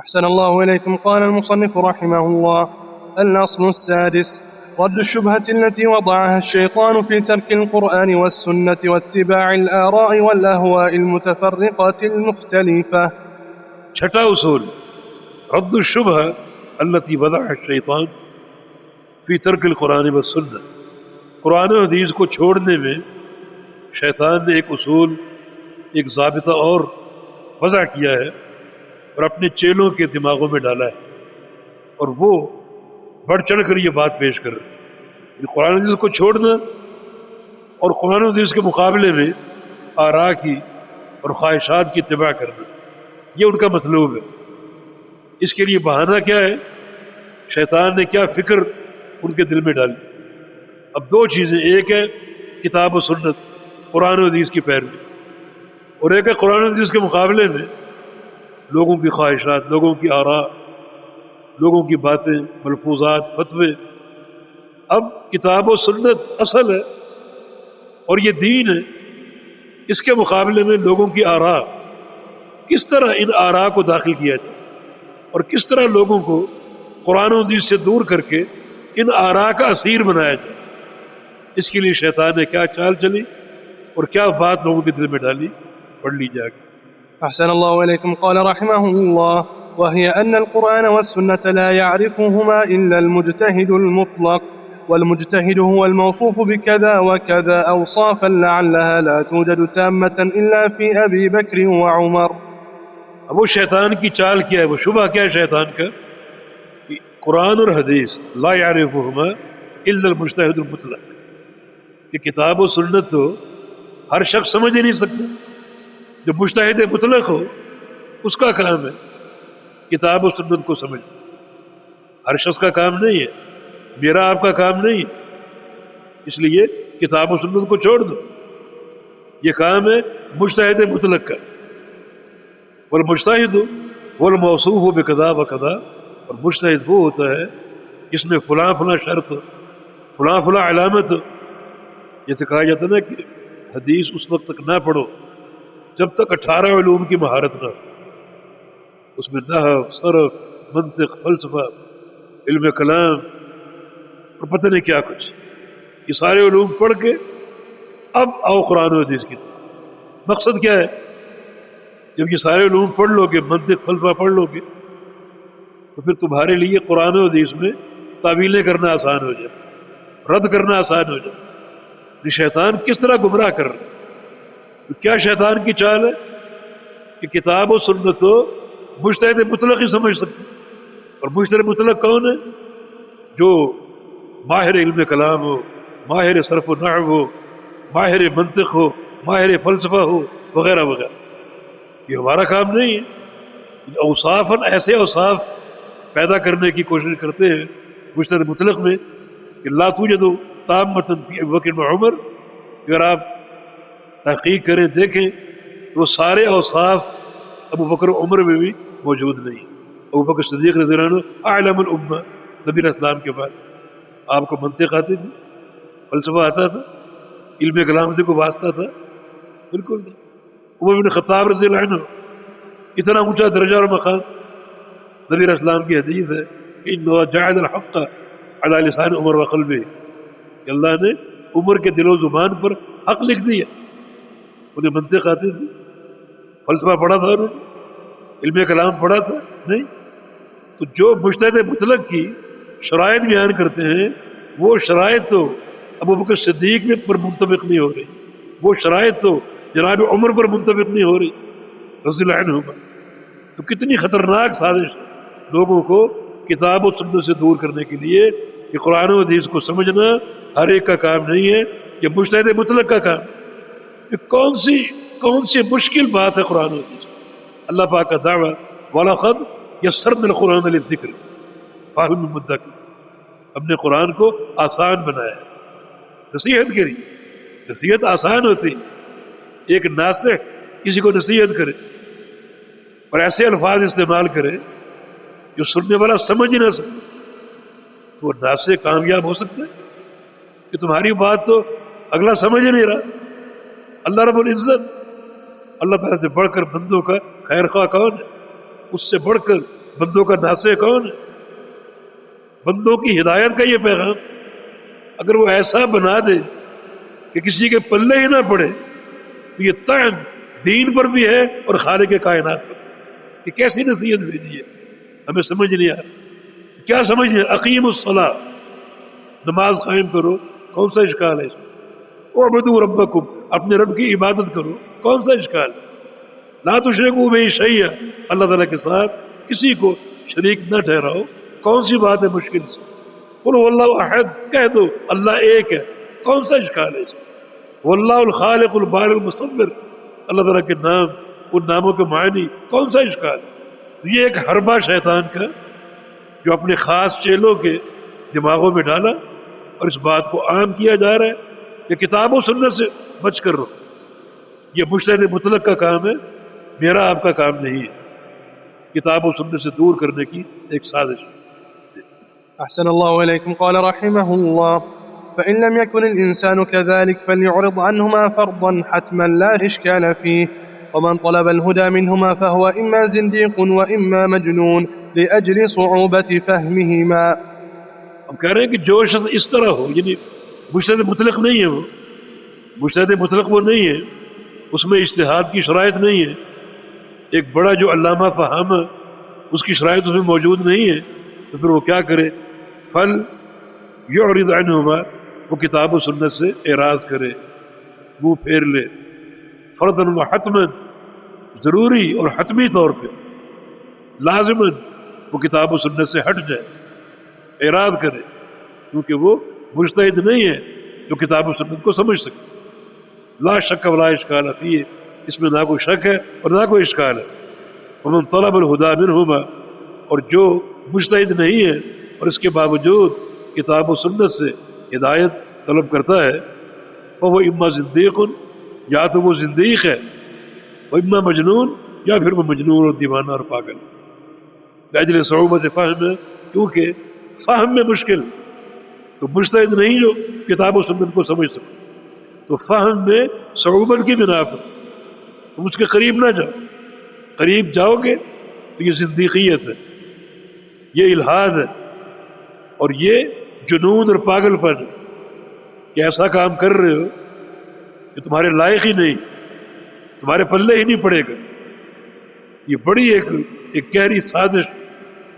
أحسن الله إليكم. قال المصنف رحمه الله: الأصل السادس: رد الشبهة التي وضعها الشيطان في ترك القرآن والسنة واتباع الآراء والأهواء المتفرقة المختلفة. چھٹا اصول رد الشبهة التي وضعها الشيطان في ترک القرآن والسنة. قرآن و حدیث کو چھوڑنے میں شیطان نے ایک اصول، ایک ضابطہ اور وضع کیا ہے اور اپنے چیلوں کے دماغوں میں ڈالا ہے، اور وہ بڑھ چڑھ کر یہ بات پیش کر رہے ہیں۔ قرآن و حدیث کو چھوڑنا اور قرآن و حدیث کے مقابلے میں آراء کی اور خواہشات کی اتباع کرنا، یہ ان کا مطلوب ہے۔ اس کے لیے بہانہ کیا ہے؟ شیطان نے کیا فکر ان کے دل میں ڈالی۔ اب دو چیزیں، ایک ہے کتاب و سنت، قرآن و حدیث کی پیروی، اور ایک ہے قرآن و حدیث کے مقابلے میں لوگوں کی خواہشات، لوگوں کی آراء، لوگوں کی باتیں، ملفوظات، فتوے۔ اب کتاب و سنت اصل ہے اور یہ دین ہے، اس کے مقابلے میں لوگوں کی آراء، کس طرح ان آراء کو داخل کیا جائے اور کس طرح لوگوں کو قرآن و حدیث سے دور کر کے ان آراء کا اسیر بنایا جائے، اس کے لیے شیطان نے کیا چال چلی اور کیا بات لوگوں کے دل میں ڈالی، پڑھ لی جائے گی۔ أحسن الله إليكم. قال رحمه الله: وهي أن القرآن والسنة لا يعرفهما إلا المجتهد المطلق، والمجتهد هو الموصوف بكذا وكذا أوصافا لعلها لا توجد تامة إلا في أبي بكر وعمر. اب وہ شیطان کی چال کیا ہے، وہ شبہ کیا ہے شیطان کا؟ کہ قرآن اور حدیث لا يعرفهما الا المجتہد المطلق، کہ کتاب و سنت تو ہر شخص سمجھ ہی نہیں سکتا۔ جو مجتہد مطلق ہو اس کا کام ہے کتاب و سنت کو سمجھ، ہر شخص کا کام نہیں ہے، میرا آپ کا کام نہیں ہے، اس لیے کتاب و سنت کو چھوڑ دو، یہ کام ہے مجتہد مطلق کا۔ والمجتہد والموصوف بقضاء وقضاء، اور مجتہد وہ ہوتا ہے جس میں فلاں فلاں شرط، فلاں فلاں علامت۔ جیسے کہا جاتا ہے نا کہ حدیث اس وقت تک نہ پڑھو جب تک 18 علوم کی مہارت نہ ہو، اس میں نحو، صرف، منطق، فلسفہ، علم کلام اور پتہ نہیں کیا کچھ، یہ سارے علوم پڑھ کے اب آؤ قرآن و حدیث کی طرف۔ مقصد کیا ہے؟ جب یہ سارے علوم پڑھ لو گے، منطق، فلسفہ پڑھ لو گے، تو پھر تمہارے لیے قرآن و حدیث میں تعویلیں کرنا آسان ہو جائے، رد کرنا آسان ہو جائے۔ یہ شیطان کس طرح گمراہ کر رہا ہے؟ تو کیا شیطان کی چال ہے کہ کتاب و سنت تو مجتہد مطلق ہی سمجھ سکتے، اور مجتہد مطلق کون ہے؟ جو ماہر علم کلام ہو، ماہر صرف و نحو ہو، ماہر منطق ہو، ماہر فلسفہ ہو، وغیرہ وغیرہ۔ یہ ہمارا کام نہیں ہے۔ اوصافاً ایسے اوصاف پیدا کرنے کی کوشش کرتے ہیں مجتہد مطلق میں کہ لا توجد تامۃ فی ابی بکر و عمر۔ اگر آپ تحقیق کریں، دیکھیں تو وہ سارے اوصاف ابو بکر و عمر میں بھی موجود نہیں۔ ابو بکر صدیق رضی اللہ عنہ اعلم الامہ، نبی علیہ السلام کے بعد آپ کو منطق آتی تھی، فلسفہ آتا تھا، علم کلام سے کوئی واسطہ تھا؟ بالکل نہیں۔ عمر بن خطاب رضی اللہ عنہ اتنا اونچا درجہ اور مقام، نبی علیہ السلام کی حدیث ہے کہ انہ جعل الحق علی لسان عمر و قلبہ، کہ اللہ نے عمر کے دل و زبان پر حق لکھ دیا۔ انہیں منطق آتی تھی، فلسفہ پڑھا تھا، انہوں نے علم کلام پڑھا تھا؟ نہیں۔ تو جو مجتہد مطلق کی شرائط بیان کرتے ہیں، وہ شرائط تو ابو بکر صدیق میں پر منطبق نہیں ہو رہی، وہ شرائط تو جناب عمر پر منطبق نہیں ہو رہی رضی اللہ عنہ پر۔ تو کتنی خطرناک سازش ہے لوگوں کو کتاب و سنت سے دور کرنے کے لیے کہ قرآن و حدیث کو سمجھنا ہر ایک کا کام نہیں ہے، یہ مجتہد مطلق کا کام۔ یہ کون سی مشکل بات ہے قرآن و حدیث؟ اللہ پاک کا دعویٰ وَلَقَدْ يَسَّرْنَا الْقُرْآنَ لِلذِّكْرِ فَهَلْ مِن مُدَّكِرٍ، ہم نے قرآن کو آسان بنایا ہے نصیحت کے لیے۔ نصیحت آسان ہوتی، ایک ناصح کسی کو نصیحت کرے اور ایسے الفاظ استعمال کرے جو سننے والا سمجھ ہی نہ سکے، تو وہ ناصح کامیاب ہو سکتا ہے کہ تمہاری بات تو اگلا سمجھ ہی نہیں رہا۔ اللہ رب العزت، اللہ تعالیٰ سے بڑھ کر بندوں کا خیر خواہ کون ہے؟ اس سے بڑھ کر بندوں کا ناصح کون ہے؟ بندوں کی ہدایت کا یہ پیغام اگر وہ ایسا بنا دے کہ کسی کے پلے ہی نہ پڑے تو یہ طعن دین پر بھی ہے اور خالق کائنات پر. کہ کیسی نصیحت بھیجی ہے ہمیں سمجھ نہیں آ رہا. کیا سمجھیں؟ اقیم الصلاۃ، نماز قائم کرو، کون سا اشکال ہے اس میں؟ اعبدوا ربکم، اپنے رب کی عبادت کرو، کون سا اشکال ہے؟ لا تشرکوا بہ شیئا، اللہ تعالیٰ کے ساتھ کسی کو شریک نہ ٹھہراؤ، کون سی بات ہے مشکل سے؟ قل هو اللہ احد، کہہ دو اللہ ایک ہے، کون سا اشکال ہے اس میں؟ واللہ الخالق البارئ المصور، اللہ تعالیٰ کے نام، ان ناموں کے معنی، کون سا اشکال ہے؟ تو یہ ایک حربہ شیطان کا جو اپنے خاص چیلوں کے دماغوں میں ڈالا اور اس بات کو عام کیا جا رہا ہے کہ کتاب و سنت سے بچ کر رہو. یہ مجتہد مطلق کا کام ہے، میرا آپ کا کام نہیں ہے. کتاب و سنت سے دور کرنے کی ایک سازش. أحسن الله إليكم. قال رحمه الله: فإن لم يكن الإنسان كذلك فليعرض عنهما فرضا حتما لا إشكال فيه، ومن طلب الهدى منهما فهو إما زنديق وإما مجنون لأجل صعوبة فهمهما. ہم کہہ رہے ہیں کہ جو شخص اس طرح ہو، یعنی مجتہد مطلق نہیں ہے، وہ مجتہد مطلق وہ نہیں ہے، اس میں اجتہاد کی شرائط نہیں ہے. ایک بڑا جو علامہ فہامہ اس کی شرائط اس میں موجود نہیں ہے، تو پھر وہ کیا کرے؟ فل یعرض عنہما، وہ کتاب و سنت سے اعراض کرے، منہ پھیر لے. فرداً و حتماً، ضروری اور حتمی طور پہ. لازماً، وہ کتاب و سنت سے ہٹ جائے، اعراض کرے، کیونکہ وہ مجتہد نہیں ہے جو کتاب و سنت کو سمجھ سکے. لا شک ولا اشکال فیہ، اس میں نہ کوئی شک ہے اور نہ کوئی اشکال ہے. ومن طلب الہدی منہما، اور جو مجتہد نہیں ہے اور اس کے باوجود کتاب و سنت سے ہدایت طلب کرتا ہے، وہ اما زندیق، یا تو وہ زندیق ہے، وہ اما مجنون، یا پھر وہ مجنون اور دیوانہ اور پاگل. لاجل صعوبت فہم ہے، کیونکہ فہم میں مشکل، تو مجتہد نہیں جو کتاب و سنت کو سمجھ سکے، تو فہم میں صعوبت کی بنا پر تم اس کے قریب نہ جاؤ. قریب جاؤ گے تو یہ زندیقیت ہے، یہ الحاد ہے، اور یہ جنون اور پاگل پن، کہ ایسا کام کر رہے ہو کہ تمہارے لائق ہی نہیں، تمہارے پلے ہی نہیں پڑے گا. یہ بڑی ایک گہری سازش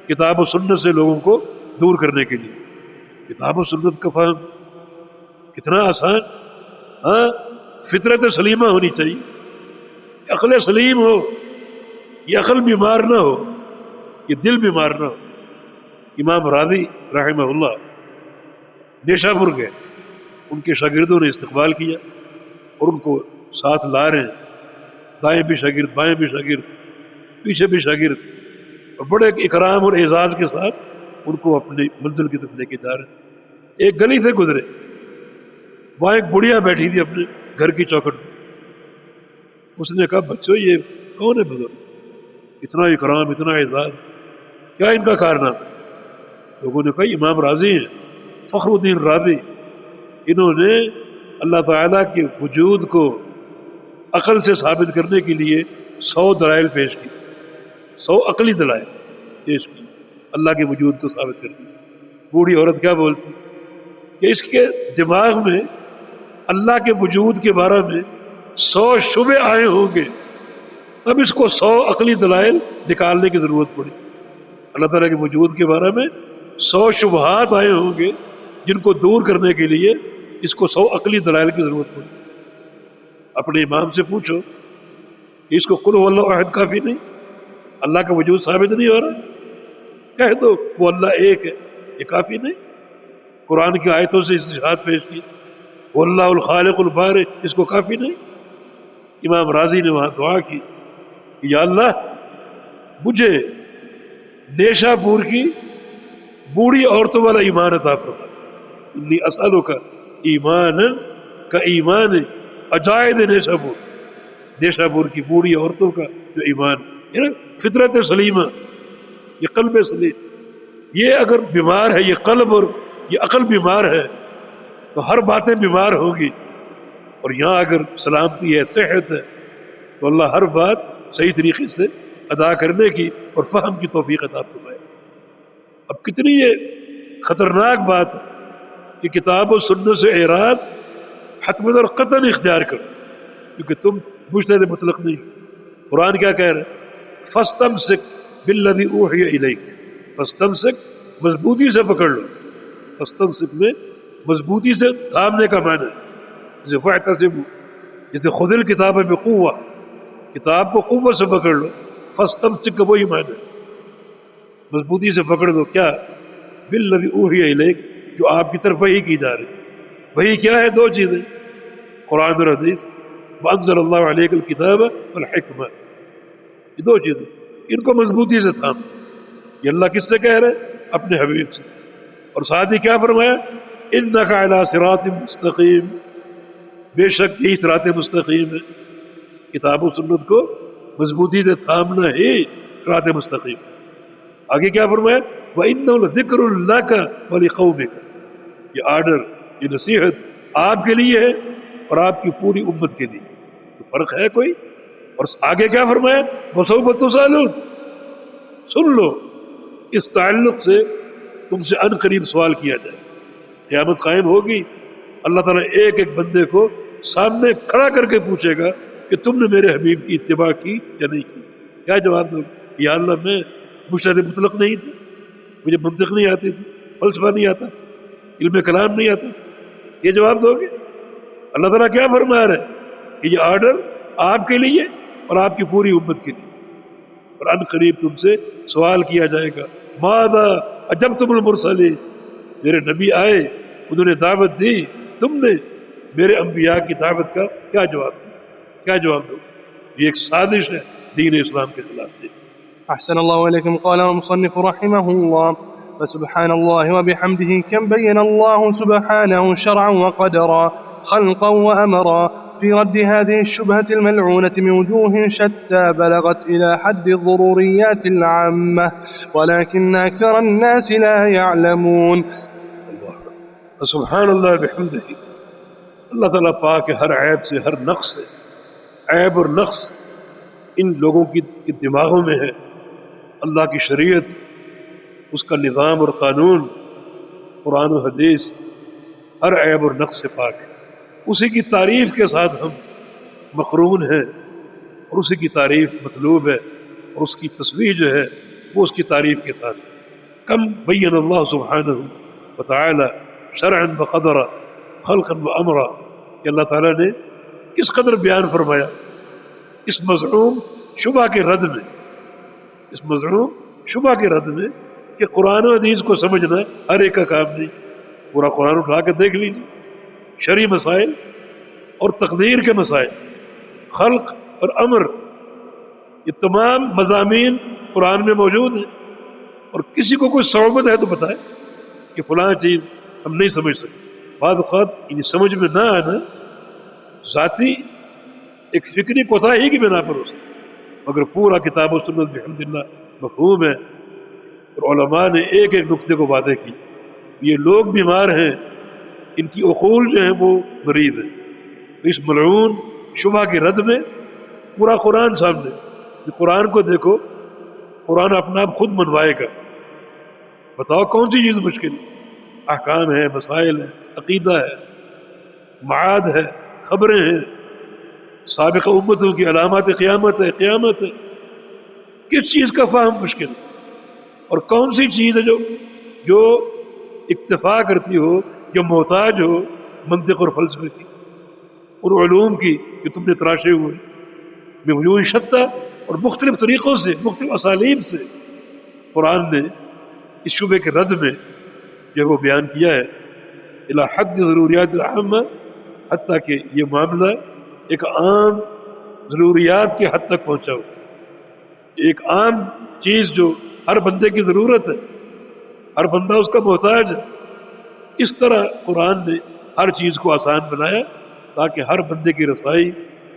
کتاب و سنت سے لوگوں کو دور کرنے کے لیے. کتاب و سنت کا فہم کتنا آسان. ہاں، فطرت سلیمہ ہونی چاہیے، عقل سلیم ہو، یہ عقل بیمار نہ ہو، یہ دل بیمار نہ ہو. امام راضی رحمہ اللہ نیشا پور گئے، ان کے شاگردوں نے استقبال کیا اور ان کو ساتھ لا رہے ہیں، دائیں بھی شاگرد، بائیں بھی شاگرد، پیچھے بھی شاگرد، اور بڑے اکرام اور اعزاز کے ساتھ ان کو اپنی منزل کی طرف لے کے جا رہے ہیں. ایک گلی سے گزرے، وہاں ایک بڑھیا بیٹھی تھی اپنے گھر کی چوکھٹ میں. اس نے کہا بچوں یہ کون ہے بزرگ، اتنا اکرام اتنا اعزاز، کیا ان کا کارنامہ؟ لوگوں نے کہا امام راضی ہیں، فخر الدین راضی. انہوں نے اللہ تعالیٰ کے وجود کو عقل سے ثابت کرنے کے لیے 100 دلائل پیش کی، 100 عقلی دلائل پیش کی اللہ کے وجود کو ثابت کرنے. بوڑھی عورت کیا بولتی کہ اس کے دماغ میں اللہ کے وجود کے بارے میں 100 شبے آئے ہوں گے، اب اس کو 100 عقلی دلائل نکالنے کی ضرورت پڑی. اللہ تعالیٰ کے وجود کے بارے میں 100 شبہات آئے ہوں گے جن کو دور کرنے کے لیے اس کو 100 عقلی دلائل کی ضرورت پڑی. اپنے امام سے پوچھو کہ اس کو قل هو اللہ احد کافی نہیں؟ اللہ کا وجود ثابت نہیں ہو رہا؟ کہہ دو وہ اللہ ایک ہے، یہ کافی نہیں؟ قرآن کی آیتوں سے استشہاد پیش کی، واللہ الخالق البارئ، اس کو کافی نہیں؟ امام راضی نے وہاں دعا کی کہ یا اللہ مجھے نیشا پور کی بوڑھی عورتوں والا ایمان عطا فرما. انی اسألک ایمانا کا ایمان عجائد نیشا پور، نیشا پور کی بوڑھی عورتوں کا جو ایمان ہے نا، فطرت سلیمہ، یہ قلب سلیم. یہ اگر بیمار ہے یہ قلب اور یہ عقل بیمار ہے تو ہر باتیں بیمار ہوگی. اور یہاں اگر سلامتی ہے، صحت ہے، تو اللہ ہر بات صحیح طریقے سے ادا کرنے کی اور فہم کی توفیق عطا فرمائے۔ اب کتنی یہ خطرناک بات ہے کہ کتاب و سنت سے اعراض حتماً اور قطعاً اختیار کرو، کیونکہ تم مجتہد مطلق نہیں۔ قرآن کیا کہہ رہا ہے؟ فاستمسک بالذی اوحی الیک، فاستمسک مضبوطی سے پکڑ لو۔ فاستمسک میں مضبوطی سے تھامنے کا معنی ہے، جیسے فاعتصموا، جیسے خذ الکتاب بقوہ، کتاب کو قوت سے پکڑ لو۔ فاستمسک کا وہی معنی ہے، مضبوطی سے پکڑ دو۔ کیا؟ بالذی اوحی الیک، جو آپ کی طرف وحی کی جا رہی۔ وحی کیا ہے؟ دو چیزیں، قرآن اور حدیث۔ وانزل اللہ علیک الکتاب والحکمہ، یہ دو چیزیں، ان کو مضبوطی سے تھام۔ یہ اللہ کس سے کہہ رہے؟ اپنے حبیب سے۔ اور ساتھ ہی کیا فرمایا؟ انک علی صراط مستقیم، بے شک یہی صراط مستقیم ہے۔ کتاب و سنت کو مضبوطی سے تھامنا ہی صراط مستقیم۔ آگے کیا فرمایا؟ وَإِنَّهُ لَذِكْرٌ لَكَ وَلِقَوْمِكَ، یہ آرڈر، یہ نصیحت آپ کے لیے ہے اور آپ کی پوری امت کے لیے۔ تو فرق ہے کوئی؟ اور آگے کیا فرمایا؟ وَسَوْفَ تُسْأَلُونَ، سن لو، اس تعلق سے تم سے ان قریب سوال کیا جائے۔ قیامت قائم ہوگی، اللہ تعالیٰ ایک ایک بندے کو سامنے کھڑا کر کے پوچھے گا کہ تم نے میرے حبیب کی اتباع کی یا نہیں کی۔ کیا جواب دو گے؟ یا اللہ میں مجتہد مطلق نہیں تھا، مجھے منطق نہیں آتی تھی، فلسفہ نہیں آتا، علم کلام نہیں آتا، یہ جواب دو گے؟ اللہ تعالیٰ کیا فرما رہا ہے کہ یہ آرڈر آپ کے لیے اور آپ کی پوری امت کے لیے، اور ان قریب تم سے سوال کیا جائے گا۔ ماذا اجبتم المرسلین، میرے نبی آئے، انہوں نے دعوت دی، تم نے میرے انبیاء کی دعوت کا کیا جواب دیا؟ کیا جواب دو؟ یہ ایک سازش ہے دین اسلام کے خلاف۔ أحسن الله إليكم. قال المصنف رحمه الله: فسبحان الله وبحمده كم بين الله سبحانه شرعا وقدرا، خلقا وأمرا، في رد هذه الشبهة الملعونة من وجوه شتى بلغت إلى حد الضروريات العامة، ولكن أكثر الناس لا يعلمون. سبحان اللہ بحمدہ، اللہ تعالیٰ پاک ہے ہر عیب سے، ہر نقص سے۔ عیب اور نقص ان لوگوں کی دماغوں میں ہے۔ اللہ کی شریعت، اس کا نظام اور قانون، قرآن و حدیث ہر عیب اور نقص سے پاک ہے۔ اسی کی تعریف کے ساتھ ہم مقرون ہیں، اور اسی کی تعریف مطلوب ہے، اور اس کی تسبیح جو ہے وہ اس کی تعریف کے ساتھ ہے۔ کم بین اللہ سبحانہ وتعالی شرعا وقدرا خلقا وامرا، کہ اللہ تعالیٰ نے کس قدر بیان فرمایا اس مزعوم شبہ کے رد میں، اس مزعوم شبہ کے رد میں کہ قرآن و حدیث کو سمجھنا ہر ایک کا کام نہیں۔ پورا قرآن اٹھا کے دیکھ لیجیے، شرعی مسائل اور تقدیر کے مسائل، خلق اور امر، یہ تمام مضامین قرآن میں موجود ہیں۔ اور کسی کو کوئی صعوبت ہے تو بتائے کہ فلاں چیز ہم نہیں سمجھ سکتے۔ بعض اوقات یہ سمجھ میں نہ آنا ذاتی ایک فکری کوتاہی کی بنا پر ہو سکتا، مگر پورا کتاب و سنت بحمدللہ مفہوم ہے، اور علماء نے ایک ایک نقطے کو واضح کی۔ یہ لوگ بیمار ہیں، ان کی عقول جو ہیں وہ مریض ہیں۔ تو اس ملعون شبہ کے رد میں پورا قرآن سامنے، قرآن کو دیکھو، قرآن اپنا آپ خود منوائے گا۔ بتاؤ کون سی چیز مشکل؟ احکام ہے، مسائل ہے، عقیدہ ہے، معاد ہے، خبریں ہیں، سابقہ امتوں کی علامات قیامت ہے، قیامت ہے۔ کس چیز کا فہم مشکل ہے؟ اور کون سی چیز ہے جو اکتفا کرتی ہو، جو محتاج ہو منطق اور فلسفے کی، ان علوم کی جو تم نے تراشے ہوئے بے وجوہ شتہ، اور مختلف طریقوں سے، مختلف اسالیب سے قرآن نے اس شبے کے رد میں جو وہ بیان کیا ہے الی حد ضروریات العامہ، حتیٰ کہ یہ معاملہ ایک عام ضروریات کے حد تک پہنچا ہو، ایک عام چیز جو ہر بندے کی ضرورت ہے، ہر بندہ اس کا محتاج ہے۔ اس طرح قرآن نے ہر چیز کو آسان بنایا تاکہ ہر بندے کی رسائی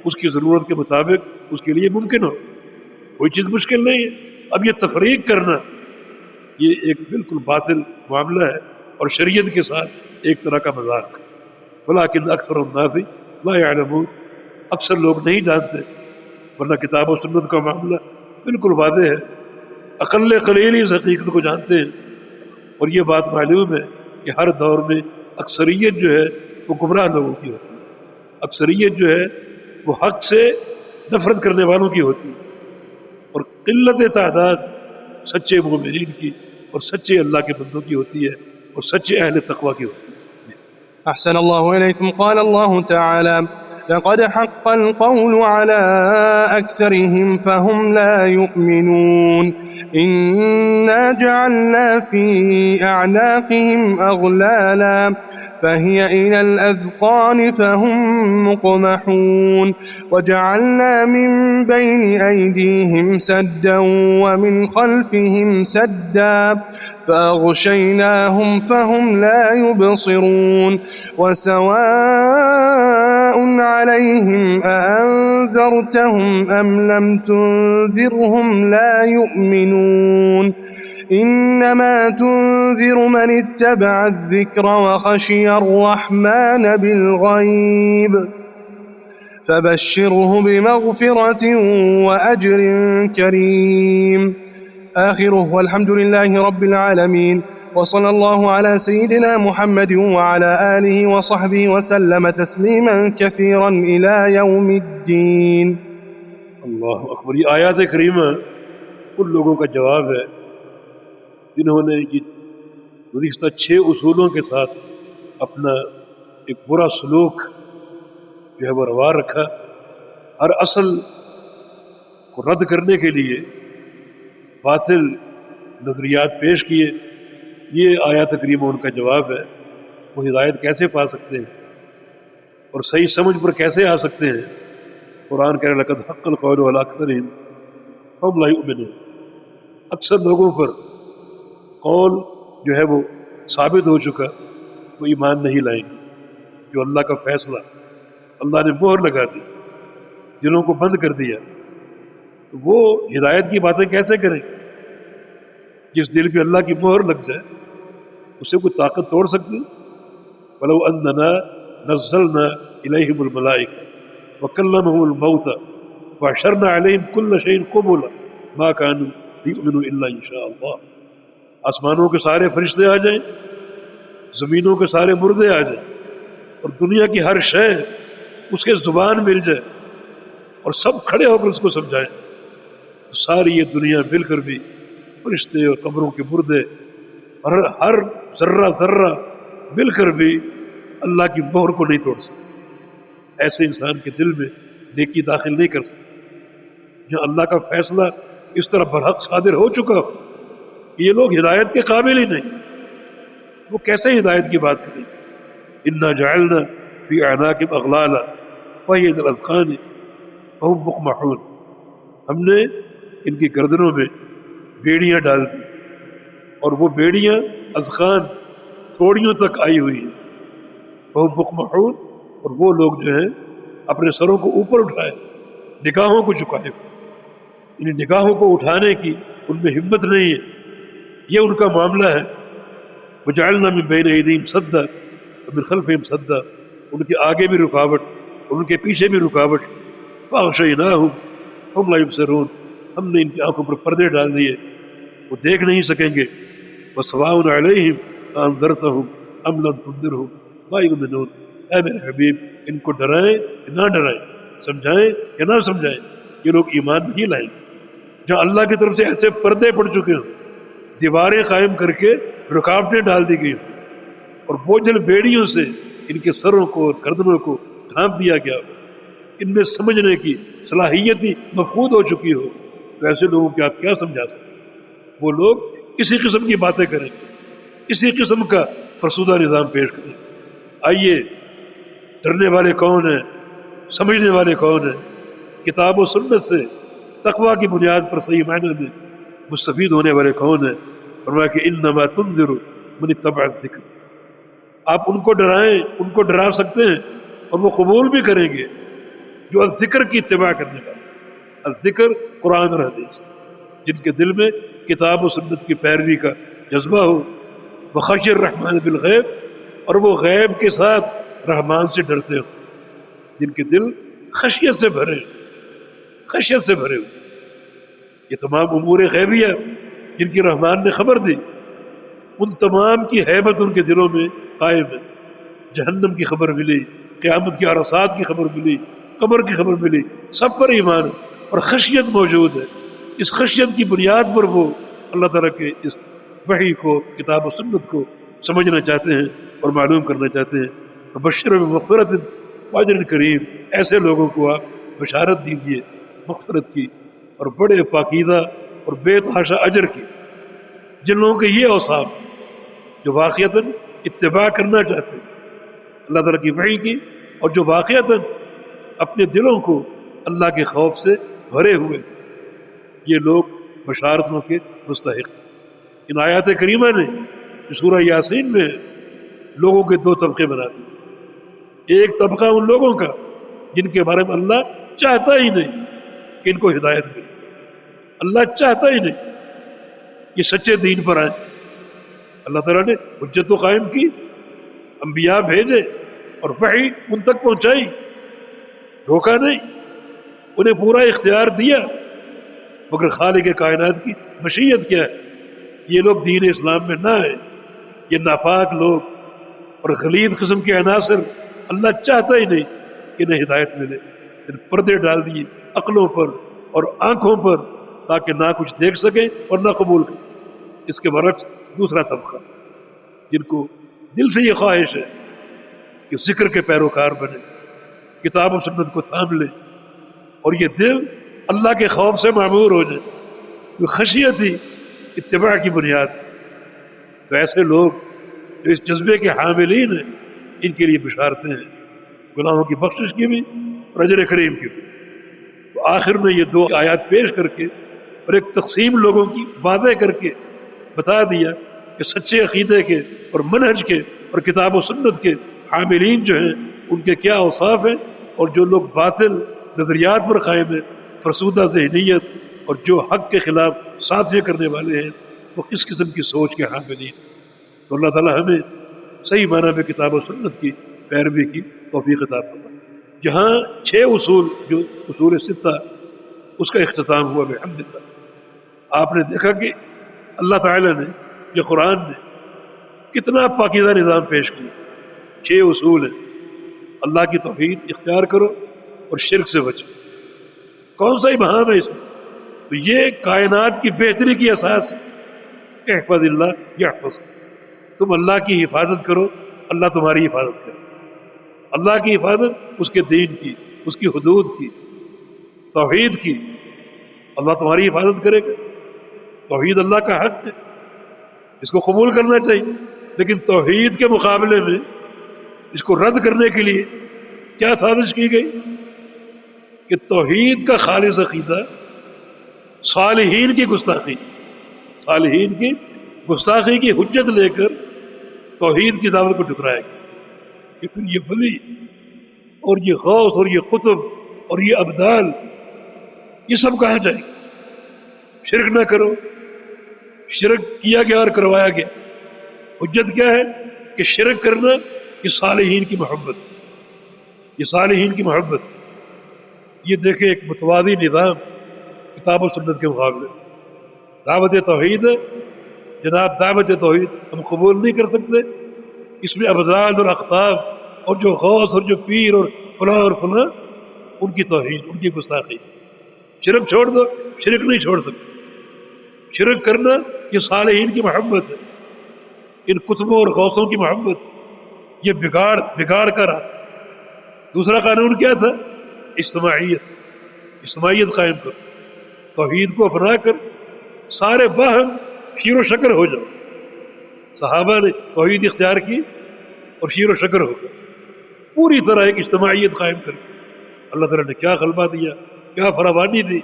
اس کی ضرورت کے مطابق اس کے لیے ممکن ہو۔ کوئی چیز مشکل نہیں ہے۔ اب یہ تفریق کرنا یہ ایک بالکل باطل معاملہ ہے اور شریعت کے ساتھ ایک طرح کا مذاق ہے۔ ولیکن اکثر الناس لا یعلمون، اکثر لوگ نہیں جانتے، ورنہ کتاب و سنت کا معاملہ بالکل واضح ہے، اقل قلیل اس حقیقت کو جانتے ہیں، اور یہ بات معلوم ہے کہ ہر دور میں اکثریت جو ہے وہ گمراہ لوگوں کی ہوتی ہے، اکثریت جو ہے وہ حق سے نفرت کرنے والوں کی ہوتی ہے، اور قلت تعداد سچے مومنین کی اور سچے اللہ کے بندوں کی ہوتی ہے اور سچے اہل تقوی کی ہوتی ہے۔ أحسن الله إليكم. قال الله تعالى: لقد حق القول على أكثرهم فهم لا يؤمنون إنا جعلنا في أعناقهم أغلالا فهي إلى الأذقان فهم مقمحون وجعلنا من بين أيديهم سدا ومن خلفهم سدا فأغشيناهم فهم لا يبصرون وسواء عليهم أأنذرتهم أم لم تنذرهم لا يؤمنون إنما تنذر من اتبع الذكر وخشي الرحمن بالغيب فبشره بمغفرة وأجر كريم. آخره والحمد لله رب العالمين، وصلى الله على سيدنا محمد وعلى آله وصحبه وسلم تسليما كثيرا إلى يوم الدين. اللہ اکبر. یہ آیات کریمہ ان لوگوں کا جواب ہے جنہوں نے یہ گزشتہ 6 اصولوں کے ساتھ اپنا ایک برا سلوک جو ہے وہ روا رکھا، ہر اصل کو رد کرنے کے لیے باطل نظریات پیش کیے. یہ آیات کریمہ ان کا جواب ہے. وہ ہدایت کیسے پا سکتے ہیں اور صحیح سمجھ پر کیسے آ سکتے ہیں؟ قرآن کہہ رہا لقد حق القول علی اکثرہم فہم لا یؤمنون. اکثر لوگوں پر قول جو ہے وہ ثابت ہو چکا، وہ ایمان نہیں لائیں گے. جو اللہ کا فیصلہ، اللہ نے مہر لگا دی، دلوں کو بند کر دیا، تو وہ ہدایت کی باتیں کیسے کریں؟ جس دل پہ اللہ کی مہر لگ جائے اسے کوئی طاقت توڑ سکتی؟ وَلَوْ أَنَّنَا نَزَّلْنَا إِلَيْهِمُ الْمَلَائِكَةَ وَكَلَّمَهُمُ الْمَوْتَى وَحَشَرْنَا عَلَيْهِمْ كُلَّ شَيْءٍ قُبُلًا مَا كَانُوا لِيُؤْمِنُوا إِلَّا إِن شَاءَ اللَّهُ. آسمانوں کے سارے فرشتے آ جائیں، زمینوں کے سارے مردے آ جائیں، اور دنیا کی ہر شے اس کے زبان مل جائے اور سب کھڑے ہو کر اس کو سمجھائیں، تو ساری یہ دنیا مل کر بھی فرشتے اور قبروں کے مردے اور ہر ذرہ ذرہ مل کر بھی اللہ کی مہر کو نہیں توڑ سکتے. ایسے انسان کے دل میں نیکی داخل نہیں کر سکتے. جہاں اللہ کا فیصلہ اس طرح برحق صادر ہو چکا ہو، یہ لوگ ہدایت کے قابل ہی نہیں، وہ کیسے ہدایت کی بات کریں؟ انا جعلنا فی اعناقہم اغلالا فہی الی الاذقان فہم مقمحون. ہم نے ان کی گردنوں میں بیڑیاں ڈال دی، اور وہ بیڑیاں اذقان تھوڑیوں تک آئی ہوئی ہیں. فہم مقمحون، اور وہ لوگ جو ہیں اپنے سروں کو اوپر اٹھائے، نگاہوں کو جھکائے، ان نگاہوں کو اٹھانے کی ان میں ہمت نہیں ہے. یہ ان کا معاملہ ہے. وجعلنا من بین ایدیہم سدا ومن خلفہم سدا، ان کے آگے بھی رکاوٹ اور ان کے پیچھے بھی رکاوٹ. فاغشیناہم فہم لا یبصرون، ہم نے ان کی آنکھوں پر پردے ڈال دیے، وہ دیکھ نہیں سکیں گے. وسواء علیہم انذرتہم ام لم تنذرہم لا یؤمنون. اے میرے حبیب، ان کو ڈرائیں یا نہ ڈرائیں، سمجھائیں یا نہ سمجھائیں، یہ لوگ ایمان نہیں لائیں گے. جہاں اللہ کی طرف سے ایسے پردے پڑ چکے ہوں، دیواریں قائم کر کے رکاوٹیں ڈال دی گئی ہوں، اور بوجھل بیڑیوں سے ان کے سروں کو اور گردنوں کو ڈھانپ دیا گیا ہو، ان میں سمجھنے کی صلاحیت ہی مفقود ہو چکی ہو، تو ایسے لوگوں کو آپ کیا سمجھا سکتے؟ وہ لوگ اسی قسم کی باتیں کریں گے، اسی قسم کا فرسودہ نظام پیش کریں گے. آئیے، ڈرنے والے کون ہیں؟ سمجھنے والے کون ہیں؟ کتاب و سنت سے تقوی کی بنیاد پر صحیح معنی میں مستفید ہونے والے کون ہیں؟ فرمایا کہ انما تنذر من اتبع الذکر. آپ ان کو ڈرائیں، ان کو ڈرا سکتے ہیں اور وہ قبول بھی کریں گے جو الذکر کی اتباع کرنے والے. الذکر قرآن اور حدیث، جن کے دل میں کتاب و سنت کی پیروی کا جذبہ ہو. وخشی الرحمن بالغیب، اور وہ غیب کے ساتھ رحمان سے ڈرتے ہوں، جن کے دل خشیت سے بھرے، خشیت سے بھرے ہوئے. یہ تمام امور غیبیہ جن کی رحمان نے خبر دی، ان تمام کی حیبت ان کے دلوں میں قائم ہے۔ جہنم کی خبر ملی، قیامت کی عرصات کی خبر ملی، قبر کی خبر ملی، سب پر ایمان ہے اور خشیت موجود ہے۔ اس خشیت کی بنیاد پر وہ اللہ تعالیٰ کے اس وحی کو، کتاب و سنت کو سمجھنا چاہتے ہیں اور معلوم کرنا چاہتے ہیں۔ بشر بمغفرت واجر کریم، ایسے لوگوں کو آپ بشارت دیجیے مغفرت کی اور بڑے پاکیزہ اور بے تحاشا اجر کی، جن لوگوں کے یہ اوصاف جو واقعتاً اتباع کرنا چاہتے ہیں اللہ تعالیٰ کی وحی کی، اور جو واقعتاً اپنے دلوں کو اللہ کے خوف سے بھرے ہوئے، یہ لوگ بشارتوں کے مستحق۔ ان آیات کریمہ نے جو سورہ یاسین میں لوگوں کے دو طبقے بنا دیے۔ ایک طبقہ ان لوگوں کا جن کے بارے میں اللہ چاہتا ہی نہیں کہ ان کو ہدایت ملے، اللہ چاہتا ہی نہیں کہ سچے دین پر آئیں۔ اللہ تعالیٰ نے حجت و قائم کی، انبیاء بھیجے اور وحی ان تک پہنچائی، روکا نہیں، انہیں پورا اختیار دیا، مگر خالق کائنات کی مشیت کیا ہے یہ لوگ دین اسلام میں نہ آئے۔ یہ ناپاک لوگ اور غلیظ قسم کے عناصر، اللہ چاہتا ہی نہیں کہ انہیں ہدایت ملے، پھر پردے ڈال دیے عقلوں پر اور آنکھوں پر تاکہ نہ کچھ دیکھ سکیں اور نہ قبول کر سکیں۔ اس کے برعکس دوسرا طبقہ جن کو دل سے یہ خواہش ہے کہ ذکر کے پیروکار بنے، کتاب و سنت کو تھام لے، اور یہ دل اللہ کے خوف سے معمور ہو جائے، جو خشیت ہی اتباع کی بنیاد۔ تو ایسے لوگ جو اس جذبے کے حاملین ہیں، ان کے لیے بشارتیں ہیں، گناہوں کی بخشش کی بھی اور اجر کریم کی بھی۔ تو آخر میں یہ دو آیات پیش کر کے اور ایک تقسیم لوگوں کی واضح کر کے بتا دیا کہ سچے عقیدے کے اور منہج کے اور کتاب و سنت کے حاملین جو ہیں ان کے کیا اوصاف ہیں، اور جو لوگ باطل نظریات پر قائم ہیں، فرسودہ ذہنیت، اور جو حق کے خلاف سازشیں کرنے والے ہیں، وہ کس قسم کی سوچ کے حاملین۔ تو اللہ تعالیٰ ہمیں صحیح معنی میں کتاب و سنت کی پیروی کی توفیق عطا فرمائے۔ جہاں 6 اصول جو اصول 6 اس کا اختتام ہوا بحمدللہ، آپ نے دیکھا کہ اللہ تعالیٰ نے یہ قرآن نے کتنا پاکیزہ نظام پیش کیا۔ 6 اصول ہیں، اللہ کی توحید اختیار کرو اور شرک سے بچو۔ کون سا ابہام ہے اس میں؟ تو یہ کائنات کی بہتری کی اساس ہے۔ احفظ اللہ یحفظ، تم اللہ کی حفاظت کرو، اللہ تمہاری حفاظت کرے۔ اللہ کی حفاظت اس کے دین کی، اس کی حدود کی، توحید کی، اللہ تمہاری حفاظت کرے گا۔ توحید اللہ کا حق ہے، اس کو قبول کرنا چاہیے، لیکن توحید کے مقابلے میں اس کو رد کرنے کے لیے کیا سازش کی گئی کہ توحید کا خالص عقیدہ صالحین کی گستاخی، صالحین کی گستاخی کی حجت لے کر توحید کی دعوت کو ٹکرائے گا کہ پھر یہ ولی اور یہ غوث اور یہ قطب اور یہ ابدال یہ سب کہاں جائے گا؟ شرک نہ کرو، شرک کیا گیا اور کروایا گیا۔ حجت کیا ہے کہ شرک کرنا یہ صالحین کی محبت، یہ صالحین کی محبت۔ یہ دیکھیں ایک متوازی نظام کتاب و سنت کے مقابلے۔ دعوت توحید ہے جناب، دعوت توحید ہم قبول نہیں کر سکتے، اس میں ابدال اور اقطاب اور جو غوث اور جو پیر اور فلاں اور فلاں ان کی توحید، ان کی گستاخی۔ شرک چھوڑ دو، شرک نہیں چھوڑ سکتے۔ شرک کرنا یہ صالحین کی محبت ہے، ان کتبوں اور غوثوں کی محبت، یہ بگاڑ کا راستہ۔ دوسرا قانون کیا تھا؟ اجتماعیت قائم کرو، توحید کو اپنا کر سارے باہم شیر و شکر ہو جاؤ۔ صحابہ نے توحید اختیار کی اور شیر و شکر ہو گئے، پوری طرح ایک اجتماعیت قائم کر کے۔ اللہ تعالیٰ نے کیا غلبہ دیا، کیا فراوانی دی،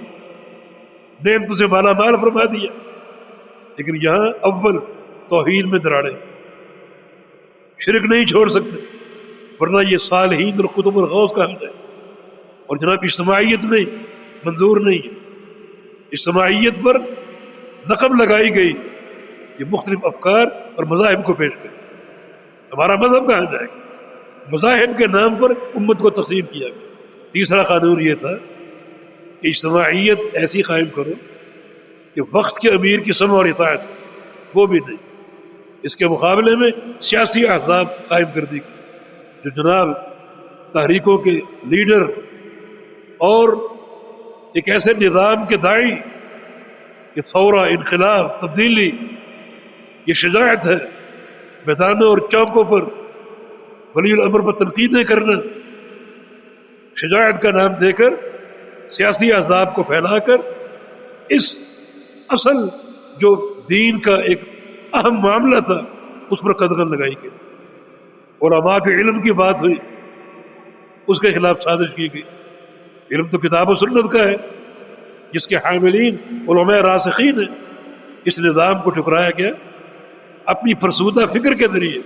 نعمتوں سے مالا مال فرما دیا۔ لیکن یہاں اول توحید میں دراڑیں، شرک نہیں چھوڑ سکتے، ورنہ یہ صالحین اور قطب اور غوث کہاں جائے۔ اور جناب اجتماعیت نہیں، منظور نہیں ہے۔ اجتماعیت پر نقب لگائی گئی، یہ مختلف افکار اور مذاہب کو پیش کرے۔ ہمارا مذہب کہاں جائے گا؟ مذاہب کے نام پر امت کو تقسیم کیا گیا۔ تیسرا قانون یہ تھا کہ اجتماعیت ایسی قائم کرو کہ وقت کے امیر کی سمع اور اطاعت، وہ بھی نہیں۔ اس کے مقابلے میں سیاسی احزاب قائم کر دی گئی، جو جناب تحریکوں کے لیڈر اور ایک ایسے نظام کے داعی کہ ثورہ، انقلاب، تبدیلی، یہ شجاعت ہے، میدانوں اور چوکوں پر ولی الامر پر تنقیدیں کرنا، شجاعت کا نام دے کر سیاسی احزاب کو پھیلا کر اس اصل جو دین کا ایک اہم معاملہ تھا اس پر قدغن لگائی گئی، علماء کے علم کی بات ہوئی، اس کے خلاف سازش کی گئی۔ علم تو کتاب و سنت کا ہے، جس کے حاملین علماء راسخین ہیں، اس نظام کو ٹھکرایا گیا اپنی فرسودہ فکر کے ذریعے۔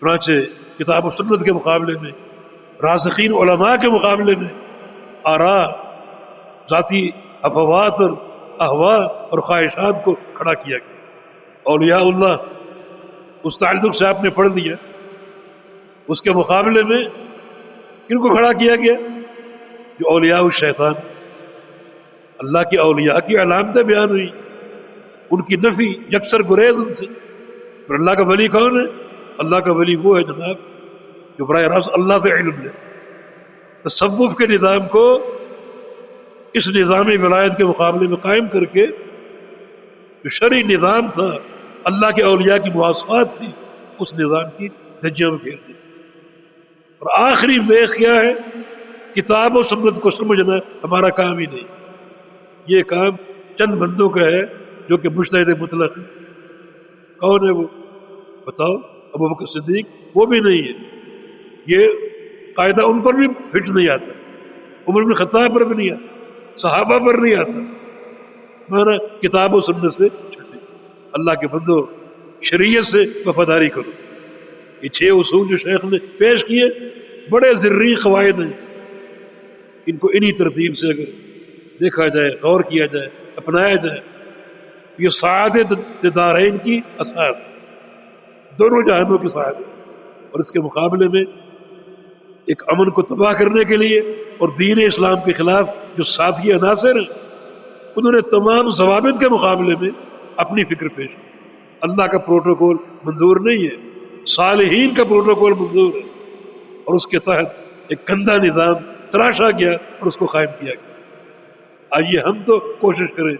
چنانچہ کتاب و سنت کے مقابلے میں، راسخین علماء کے مقابلے میں آراء، ذاتی افواہات اور احواء اور خواہشات کو کھڑا کیا گیا۔ اولیاء اللہ اس تعلق سے آپ نے پڑھ دیا، اس کے مقابلے میں کن کو کھڑا کیا گیا؟ جو اولیاء الشیطان، اللہ کے اولیاء کی علامتیں بیان ہوئی، ان کی نفی، یکسر گریز ان سے۔ اور اللہ کا ولی کون ہے؟ اللہ کا ولی وہ ہے جناب جو براہ راست اللہ سے علم لے۔ تصوف کے نظام کو اس نظام ولایت کے مقابلے میں قائم کر کے جو شرعی نظام تھا، اللہ کے اولیاء کی مواصفات تھی، اس نظام کی دھجیاں میں پھیر دی۔ اور آخری میخ کیا ہے؟ کتاب و سنت کو سمجھنا ہمارا کام ہی نہیں، یہ کام چند بندوں کا ہے جو کہ مجتہد مطلق ہے۔ کون ہے وہ؟ بتاؤ۔ ابو بکر صدیق وہ بھی نہیں ہے، یہ قاعدہ ان پر بھی فٹ نہیں آتا، عمر بن خطاب پر بھی نہیں آتا، صحابہ پر نہیں آتا۔ مانا کتاب و سنت سے چھٹے، اللہ کے بندو شریعت سے وفاداری کرو۔ یہ 6 اصول جو شیخ نے پیش کیے بڑے زرعی قواعد ہیں، ان کو انہی ترتیب سے اگر دیکھا جائے، غور کیا جائے، اپنایا جائے، یہ سعادت دارین کی اساس، دونوں جہانوں کی سعادت۔ اور اس کے مقابلے میں ایک امن کو تباہ کرنے کے لیے اور دین اسلام کے خلاف جو ساتھی عناصر ہیں، انہوں نے تمام ضوابط کے مقابلے میں اپنی فکر پیش کی۔ اللہ کا پروٹوکول منظور نہیں ہے، صالحین کا پروٹوکول منظور ہے، اور اس کے تحت ایک گندا نظام تراشا گیا اور اس کو قائم کیا گیا۔ آئیے ہم تو کوشش کریں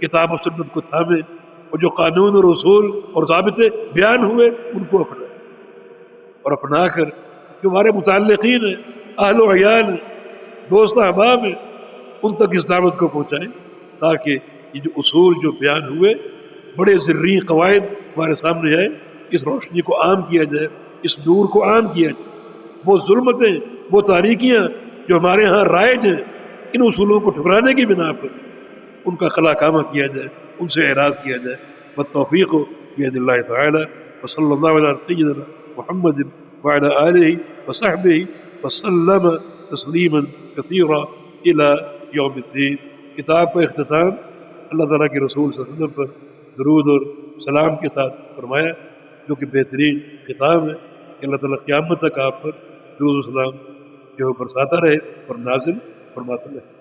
کتاب و سنت کو تھامیں، اور جو قانون اور اصول اور ضابطے بیان ہوئے ان کو اپنائیں، اور اپنا کر جو ہمارے متعلقین ہیں، اہل و عیال ہیں، دوست احباب ہیں، ان تک اس دعوت کو پہنچائیں، تاکہ یہ جو اصول جو بیان ہوئے بڑے زرعی قواعد ہمارے سامنے آئے، اس روشنی کو عام کیا جائے، اس نور کو عام کیا جائے۔ وہ ظلمتیں، وہ تاریکیاں جو ہمارے ہاں رائج ہیں، ان اصولوں کو ٹھکرانے کی بنا پر ان کا خلا کامہ کیا جائے، ان سے اعراض کیا جائے۔ والتوفیق بید اللہ تعالی، وصلی اللہ علی سیدنا محمد وعلی آلہ وصحبہ وسلم تسلیما کثیرا الی یوم الدین۔ کتاب کا اختتام اللہ تعالیٰ کے رسول صلی اللہ علیہ وسلم پر درود اور سلام کے ساتھ فرمایا، جو کہ بہترین خطاب ہے کہ اللہ تعالیٰ قیامت تک آپ پر درود و سلام جو برساتا رہے اور نازل فرماتا رہے۔